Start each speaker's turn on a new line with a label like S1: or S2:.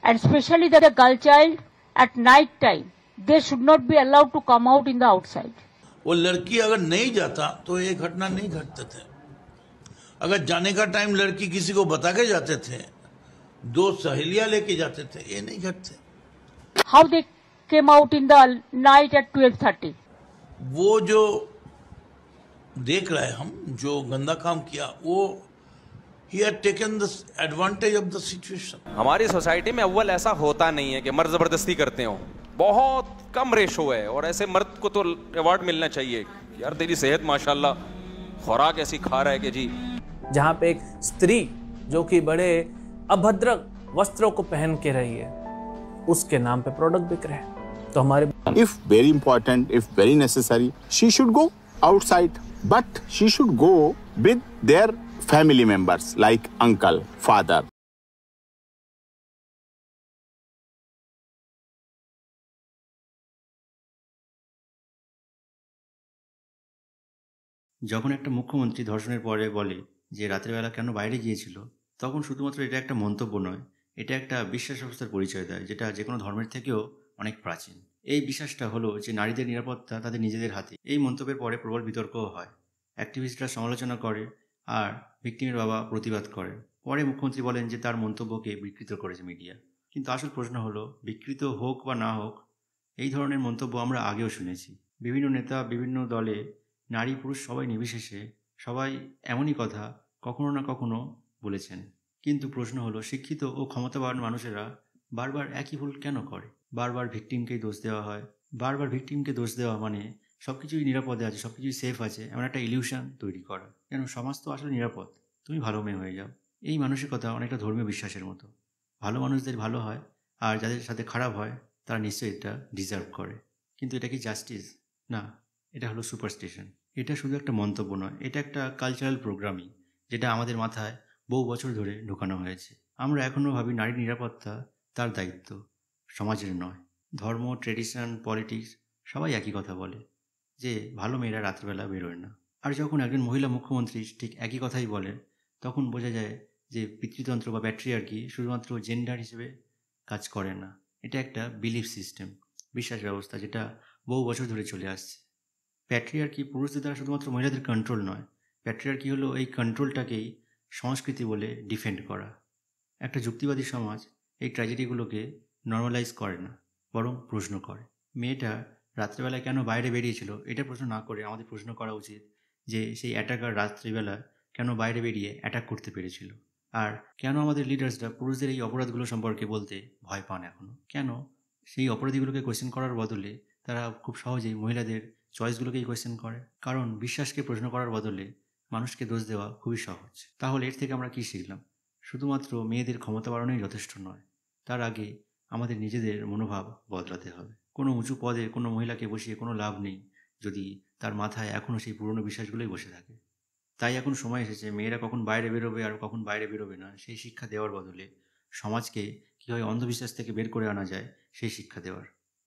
S1: and especially that the girl child at night time, they should not be allowed to come out in the outside.
S2: वो लड़की अगर नहीं जाता तो ये घटना नहीं घटते थे। अगर जाने का टाइम लड़की किसी को बता के जाते थे, दो सहेलियां लेके जाते थे, ये नहीं घटते।
S1: How they came out in the night at 12:30?
S2: वो जो देख रहे हम जो गंदा काम किया, वो he had taken the advantage of the situation.
S3: हमारी सोसाइटी में अव्वल ऐसा होता नहीं है कि मर्द जबरदस्ती करते हो, बहुत कम रेशो है, और ऐसे मर्द को तो अवार्ड मिलना चाहिए। यार तेरी सेहत माशाल्लाह, खुराक ऐसी खा रहा है कि जी।
S4: जहाँ पे एक स्त्री जो कि बड़े अभद्र वस्त्रों को पहन के रही है, उसके नाम पे प्रोडक्ट बिक रहे हैं। तो हमारे
S5: if very important, if very necessary, she should go outside, but she should go with their family members like uncle, father.
S6: যখন একটা মুখ্যমন্ত্রী ধর্ষণের পরে বলে যে রাত্রেবেলা কেন বাইরে গিয়েছিল, তখন শুধুমাত্র এটা একটা মন্তব্য নয়, এটা একটা বিশ্বাস ব্যবস্থার পরিচয় দেয়, যেটা যে কোনো ধর্মের থেকেও অনেক প্রাচীন। এই বিশ্বাসটা হলো যে নারীদের নিরাপত্তা তাদের নিজেদের হাতে। এই মন্তব্যের পরে প্রবল বিতর্কও হয়, অ্যাক্টিভিস্টরা সমালোচনা করে আর ভিকটিমের বাবা প্রতিবাদ করেন। পরে মুখ্যমন্ত্রী বলেন যে তার মন্তব্যকে বিকৃত করেছে মিডিয়া। কিন্তু আসল প্রশ্ন হলো, বিকৃত হোক বা না হোক, এই ধরনের মন্তব্য আমরা আগেও শুনেছি। বিভিন্ন নেতা, বিভিন্ন দলে, নারী পুরুষ সবাই নির্বিশেষে সবাই এমনই কথা কখনো না কখনো বলেছেন। কিন্তু প্রশ্ন হলো, শিক্ষিত ও ক্ষমতাবান মানুষেরা বারবার একই ভুল কেন করে? বারবার ভিকটিমকেই দোষ দেওয়া হয়। বারবার ভিকটিমকে দোষ দেওয়া মানে সব কিছুই নিরাপদে আছে, সব কিছুই সেফ আছে, এমন একটা ইলিউশন তৈরি করা, কেন সমাজ তো আসলে নিরাপদ, তুমি ভালো মেয়ে হয়ে যাও। এই মানসিকতা অনেকটা ধর্মীয় বিশ্বাসের মতো। ভালো মানুষদের ভালো হয়, আর যাদের সাথে খারাপ হয় তারা নিশ্চয়ই এটা ডিজার্ভ করে। কিন্তু এটা কি জাস্টিস? না, এটা হলো সুপারস্টিশন। এটা শুধু একটা মন্তব্য নয়, এটা একটা কালচারাল প্রোগ্রামিং, যেটা আমাদের মাথায় বহু বছর ধরে ঢোকানো হয়েছে। আমরা এখনও ভাবি নারীর নিরাপত্তা তার দায়িত্ব, সমাজের নয়। ধর্ম, ট্রেডিশন, পলিটিক্স সবাই একই কথা বলে যে ভালো মেয়েরা রাত্রিবেলা বেরোয় না। আর যখন একজন মহিলা মুখ্যমন্ত্রী ঠিক একই কথাই বলেন, তখন বোঝা যায় যে পিতৃতন্ত্র বা প্যাট্রিয়ার্কি শুধুমাত্র জেন্ডার হিসেবে কাজ করে না, এটা একটা বিলিফ সিস্টেম, বিশ্বাস ব্যবস্থা, যেটা বহু বছর ধরে চলে আসছে। প্যাট্রিয়ার্কি পুরুষদের দ্বারা শুধুমাত্র মহিলাদের কন্ট্রোল নয়, প্যাট্রিয়ার্কি হলো এই কন্ট্রোলটাকেই সংস্কৃতি বলে ডিফেন্ড করা। একটা যুক্তিবাদী সমাজ এই ট্র্যাজেডিগুলোকে নর্মালাইজ করে না, বরং প্রশ্ন করে। মেয়েটা রাত্রেবেলায় কেন বাইরে বেরিয়েছিল এটা প্রশ্ন না করে আমাদের প্রশ্ন করা উচিত যে সেই অ্যাটাকার রাত্রিবেলা কেন বাইরে বেরিয়ে অ্যাটাক করতে পেরেছিল, আর কেন আমাদের লিডার্সরা পুরুষদের এই অপরাধগুলো সম্পর্কে বলতে ভয় পান এখনও। কেন সেই অপরাধীগুলোকে কোয়েশ্চেন করার বদলে তারা খুব সহজেই মহিলাদের চয়েসগুলোকেই কোয়েশ্চেন করে। কারণ বিশ্বাসকে প্রশ্ন করার বদলে মানুষকে দোষ দেওয়া খুবই সহজ। তাহলে এর থেকে আমরা কী শিখলাম? শুধুমাত্র মেয়েদের ক্ষমতা বাড়ানোই যথেষ্ট নয়, তার আগে আমাদের নিজেদের মনোভাব বদলাতে হবে। কোনো উঁচু পদে কোনো মহিলাকে বসিয়ে কোনো লাভ নেই যদি তার মাথায় এখনও সেই পুরনো বিশ্বাসগুলোই বসে থাকে। তাই এখন সময় এসেছে মেয়েরা কখন বাইরে বেরোবে আর কখন বাইরে বেরোবে না সেই শিক্ষা দেওয়ার বদলে সমাজকে কীভাবে অন্ধবিশ্বাস থেকে বের করে আনা যায় সেই শিক্ষা দেওয়ার।